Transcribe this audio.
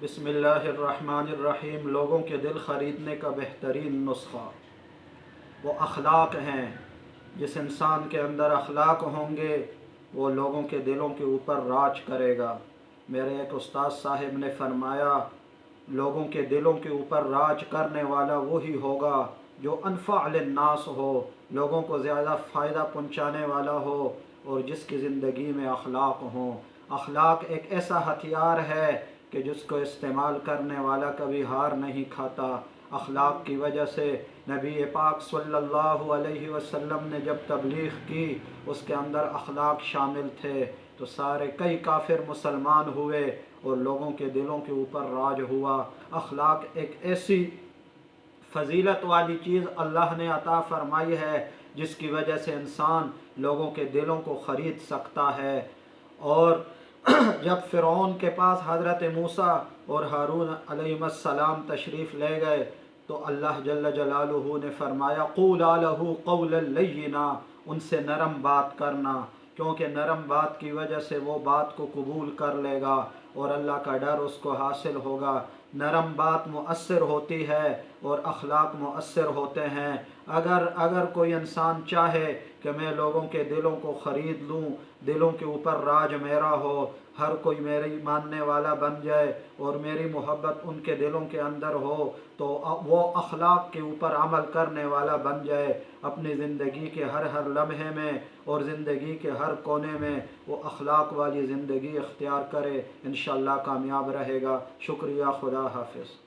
بسم اللہ الرحمن الرحیم۔ لوگوں کے دل خریدنے کا بہترین نسخہ وہ اخلاق ہیں۔ جس انسان کے اندر اخلاق ہوں گے وہ لوگوں کے دلوں کے اوپر راج کرے گا۔ میرے ایک استاد صاحب نے فرمایا لوگوں کے دلوں کے اوپر راج کرنے والا وہی ہوگا جو انفع للناس ہو، لوگوں کو زیادہ فائدہ پہنچانے والا ہو اور جس کی زندگی میں اخلاق ہوں۔ اخلاق ایک ایسا ہتھیار ہے کہ جس کو استعمال کرنے والا کبھی ہار نہیں کھاتا۔ اخلاق کی وجہ سے نبی پاک صلی اللہ علیہ وسلم نے جب تبلیغ کی اس کے اندر اخلاق شامل تھے تو کئی کافر مسلمان ہوئے اور لوگوں کے دلوں کے اوپر راج ہوا۔ اخلاق ایک ایسی فضیلت والی چیز اللہ نے عطا فرمائی ہے جس کی وجہ سے انسان لوگوں کے دلوں کو خرید سکتا ہے۔ اور جب فرعون کے پاس حضرت موسیٰ اور ہارون علیہ السلام تشریف لے گئے تو اللہ جل جلالہ نے فرمایا قولا لہ قولا لینا، ان سے نرم بات کرنا، کیونکہ نرم بات کی وجہ سے وہ بات کو قبول کر لے گا اور اللہ کا ڈر اس کو حاصل ہوگا۔ نرم بات مؤثر ہوتی ہے اور اخلاق مؤثر ہوتے ہیں۔ اگر کوئی انسان چاہے کہ میں لوگوں کے دلوں کو خرید لوں، دلوں کے اوپر راج میرا ہو، ہر کوئی میری ماننے والا بن جائے اور میری محبت ان کے دلوں کے اندر ہو، تو وہ اخلاق کے اوپر عمل کرنے والا بن جائے، اپنی زندگی کے ہر لمحے میں اور زندگی کے ہر کونے میں وہ اخلاق والی زندگی اختیار کرے، انشاءاللہ کامیاب رہے گا۔ شکریہ، خدا حافظ۔